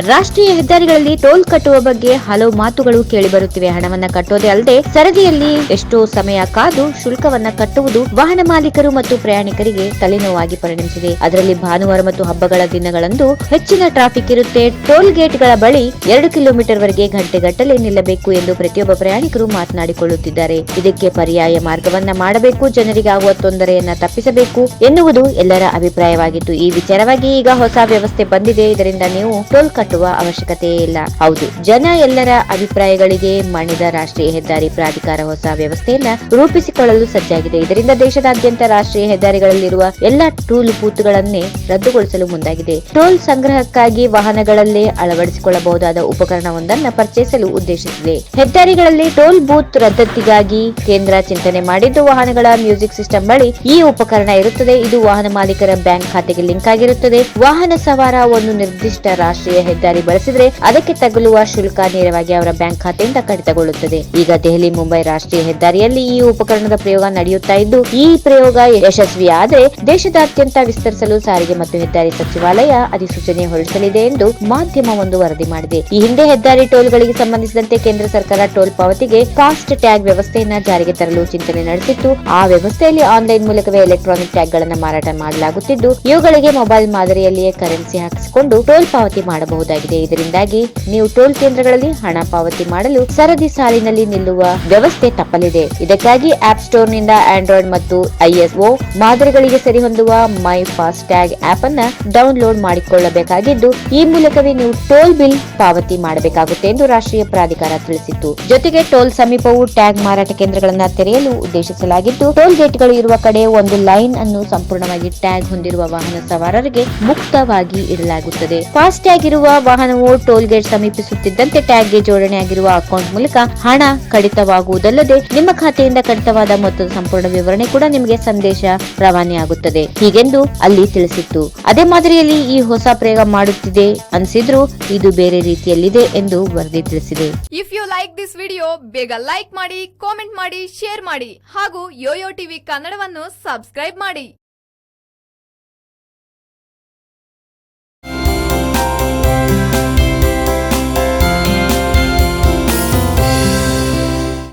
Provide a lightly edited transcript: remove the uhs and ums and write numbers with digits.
ರಾಷ್ಟ್ರೀಯ ಹೆದ್ದಾರಿಗಳಲ್ಲಿ ಟೋಲ್ ಕಟ್ಟುವ ಬಗ್ಗೆ ಹಲವು ಮಾತುಗಳು ಕೇಳಿಬರುತ್ತಿವೆ. ಹಣವನ್ನ ಕಟ್ಟೋದೇ ಅಲ್ಲದೆ ಸರದಿಯಲ್ಲಿ ಎಷ್ಟೋ ಸಮಯ ಕಾದು ಶುಲ್ಕವನ್ನ ಕಟ್ಟುವುದು ವಾಹನ ಮಾಲೀಕರು ಮತ್ತು ಪ್ರಯಾಣಿಕರಿಗೆ ತಲೆನೋವಾಗಿ ಪರಿಣಮಿಸಿದೆ. ಅದರಲ್ಲಿ ಭಾನುವಾರ ಮತ್ತು ಹಬ್ಬಗಳ ದಿನಗಳಂದು ಹೆಚ್ಚಿನ ಟ್ರಾಫಿಕ್ ಇರುತ್ತೆ. ಟೋಲ್ ಗೇಟ್ಗಳ ಬಳಿ 2 ಕಿಲೋಮೀಟರ್ ವರೆಗೆ ಗಂಟೆಗಟ್ಟಲೆ ನಿಲ್ಲಬೇಕು ಎಂದು ಪ್ರತಿಯೊಬ್ಬ ಪ್ರಯಾಣಿಕರು ಮಾತನಾಡಿಕೊಳ್ಳುತ್ತಿದ್ದಾರೆ. ಇದಕ್ಕೆ ಪರ್ಯಾಯ ಮಾರ್ಗವನ್ನ ಮಾಡಬೇಕು, ಜನರಿಗೆ ಆಗುವ ತೊಂದರೆಯನ್ನ ತಪ್ಪಿಸಬೇಕು ಎನ್ನುವುದು ಎಲ್ಲರ ಅಭಿಪ್ರಾಯವಾಗಿತ್ತು. ಈ ವಿಚಾರವಾಗಿ ಈಗ ಹೊಸ ವ್ಯವಸ್ಥೆ ಬಂದಿದೆ. ಇದರಿಂದ ನೀವು ಟೋಲ್ ಕಟ್ಟುವ ಅವಶ್ಯಕತೆಯೇ ಇಲ್ಲ. ಹೌದು, ಜನ ಎಲ್ಲರ ಅಭಿಪ್ರಾಯಗಳಿಗೆ ಮಣಿದ ರಾಷ್ಟ್ರೀಯ ಹೆದ್ದಾರಿ ಪ್ರಾಧಿಕಾರ ಹೊಸ ವ್ಯವಸ್ಥೆಯನ್ನ ರೂಪಿಸಿಕೊಳ್ಳಲು ಸಜ್ಜಾಗಿದೆ. ಇದರಿಂದ ದೇಶದಾದ್ಯಂತ ರಾಷ್ಟ್ರೀಯ ಹೆದ್ದಾರಿಗಳಲ್ಲಿರುವ ಎಲ್ಲಾ ಟೋಲ್ ಬೂತ್ಗಳನ್ನೇ ರದ್ದುಗೊಳಿಸಲು ಮುಂದಾಗಿದೆ. ಟೋಲ್ ಸಂಗ್ರಹಕ್ಕಾಗಿ ವಾಹನಗಳಲ್ಲೇ ಅಳವಡಿಸಿಕೊಳ್ಳಬಹುದಾದ ಉಪಕರಣವೊಂದನ್ನು ಪರಿಚಯಿಸಲು ಉದ್ದೇಶಿಸಿದೆ. ಹೆದ್ದಾರಿಗಳಲ್ಲಿ ಟೋಲ್ ಬೂತ್ ರದ್ದತಿಗಾಗಿ ಕೇಂದ್ರ ಚಿಂತನೆ ಮಾಡಿದ್ದು, ವಾಹನಗಳ ಮ್ಯೂಸಿಕ್ ಸಿಸ್ಟಮ್ ಬಳಿ ಈ ಉಪಕರಣ ಇರುತ್ತದೆ. ಇದು ವಾಹನ ಮಾಲೀಕರ ಬ್ಯಾಂಕ್ ಖಾತೆಗೆ ಲಿಂಕ್ ಆಗಿರುತ್ತದೆ. ವಾಹನ ಸವಾರ ಒಂದು ನಿರ್ದಿಷ್ಟ ರಾಷ್ಟ್ರೀಯ ಹೆದ್ದಾರಿ ಬಳಸಿದ್ರೆ ಅದಕ್ಕೆ ತಗುಲುವ ಶುಲ್ಕ ನೇರವಾಗಿ ಅವರ ಬ್ಯಾಂಕ್ ಖಾತೆಯಿಂದ ಕಡಿತಗೊಳ್ಳುತ್ತದೆ. ಈಗ ದೆಹಲಿ ಮುಂಬೈ ರಾಷ್ಟ್ರೀಯ ಹೆದ್ದಾರಿಯಲ್ಲಿ ಈ ಉಪಕರಣದ ಪ್ರಯೋಗ ನಡೆಯುತ್ತಾ ಇದ್ದು, ಈ ಪ್ರಯೋಗ ಯಶಸ್ವಿಯಾದರೆ ದೇಶದಾದ್ಯಂತ ವಿಸ್ತರಿಸಲು ಸಾರಿಗೆ ಮತ್ತು ಹೆದ್ದಾರಿ ಸಚಿವಾಲಯ ಅಧಿಸೂಚನೆ ಹೊರಡಿಸಲಿದೆ ಎಂದು ಮಾಧ್ಯಮವೊಂದು ವರದಿ ಮಾಡಿದೆ. ಈ ಹಿಂದೆ ಹೆದ್ದಾರಿ ಟೋಲ್ಗಳಿಗೆ ಸಂಬಂಧಿಸಿದಂತೆ ಕೇಂದ್ರ ಸರ್ಕಾರ ಟೋಲ್ ಪಾವತಿಗೆ ಫಾಸ್ಟ್ ಟ್ಯಾಗ್ ವ್ಯವಸ್ಥೆಯನ್ನ ಜಾರಿಗೆ ತರಲು ಚಿಂತನೆ ನಡೆಸಿತ್ತು. ಆ ವ್ಯವಸ್ಥೆಯಲ್ಲಿ ಆನ್ಲೈನ್ ಮೂಲಕವೇ ಎಲೆಕ್ಟ್ರಾನಿಕ್ ಟ್ಯಾಗ್ ಗಳನ್ನು ಮಾರಾಟ ಮಾಡಲಾಗುತ್ತಿದ್ದು, ಇವುಗಳಿಗೆ ಮೊಬೈಲ್ ಮಾದರಿಯಲ್ಲಿಯೇ ಕರೆನ್ಸಿ ಹಾಕಿಸಿಕೊಂಡು ಟೋಲ್ ಪಾವತಿ ಮಾಡಬಹುದಾಗಿದೆ. ಇದರಿಂದಾಗಿ ನೀವು ಟೋಲ್ ಕೇಂದ್ರಗಳಲ್ಲಿ ಹಣ ಪಾವತಿ ಮಾಡಲು ಸರದಿ ಸಾಲಿನಲ್ಲಿ ನಿಲ್ಲುವ ವ್ಯವಸ್ಥೆ ತಪ್ಪಲಿದೆ. ಇದಕ್ಕಾಗಿ ಆಪ್ ಸ್ಟೋರ್ ನಿಂದ ಆಂಡ್ರಾಯ್ಡ್ ಮತ್ತು ISO ಮಾದರಿಗಳಿಗೆ ಸರಿಹೊಂದುವ ಮೈ ಫಾಸ್ಟ್ ಟ್ಯಾಗ್ ಆಪ್ ಅನ್ನ ಡೌನ್ಲೋಡ್ ಮಾಡಿಕೊಳ್ಳಬೇಕಾಗಿದ್ದು, ಈ ಮೂಲಕವೇ ನೀವು ಟೋಲ್ ಬಿಲ್ ಪಾವತಿ ಮಾಡಬೇಕಾಗುತ್ತೆ ಎಂದು ರಾಷ್ಟ್ರೀಯ ಪ್ರಾಧಿಕಾರ ತಿಳಿಸಿತ್ತು. ಜೊತೆಗೆ ಟೋಲ್ ಸಮೀಪವು ಟ್ಯಾಗ್ ಮಾರಾಟ ಕೇಂದ್ರಗಳನ್ನು ತೆರೆಯಲು ಉದ್ದೇಶಿಸಲಾಗಿದ್ದು, ಟೋಲ್ ಗೇಟ್ಗಳು ಇರುವ ಕಡೆ ಒಂದು ಲೈನ್ ಅನ್ನು ಸಂಪೂರ್ಣವಾಗಿ ಟ್ಯಾಗ್ ಹೊಂದಿರುವ ವಾಹನ ಸವಾರರಿಗೆ ಮುಕ್ತವಾಗಿ ಇಡಲಾಗುತ್ತದೆ. ಫಾಸ್ಟ್ ಟ್ಯಾಗ್ ಇರುವ ವಾಹನವು ಟೋಲ್ ಗೇಟ್ ಸಮೀಪಿಸುತ್ತಿದ್ದಂತೆ ಟ್ಯಾಗ್ಗೆ ಜೋಡಣೆಯಾಗಿರುವ ಅಕೌಂಟ್ ಮೂಲಕ ಹಣ ಕಡಿತವಾಗುವುದಲ್ಲದೆ ನಿಮ್ಮ ಖಾತೆಯಿಂದ ಕಡಿತವಾದ ಮೊತ್ತದ ಸಂಪೂರ್ಣ ವಿವರಣೆ ಕೂಡ ನಿಮಗೆ ಸಂದೇಶ ರವಾನೆಯಾಗುತ್ತದೆ ಹೀಗೆಂದು ಅಲ್ಲಿ ತಿಳಿಸಿತ್ತು. ಅದೇ ಮಾದರಿಯಲ್ಲಿ ಈ ಹೊಸ ಪ್ರಯೋಗ ಮಾಡುತ್ತಿದೆ ಅನಿಸಿದ್ರು ಇದು ಬೇರೆ ರೀತಿಯಲ್ಲಿದೆ ಎಂದು ವರದಿ ತಿಳಿಸಿದೆ. If you like this video, ಬೇಗ ಲೈಕ್ ಮಾಡಿ, ಕಾಮೆಂಟ್ ಮಾಡಿ, ಶೇರ್ ಮಾಡಿ ಹಾಗೂ ಯೋಯೋ ಟಿವಿ ಕನ್ನಡವನ್ನು ಸಬ್ಸ್ಕ್ರೈಬ್ ಮಾಡಿ.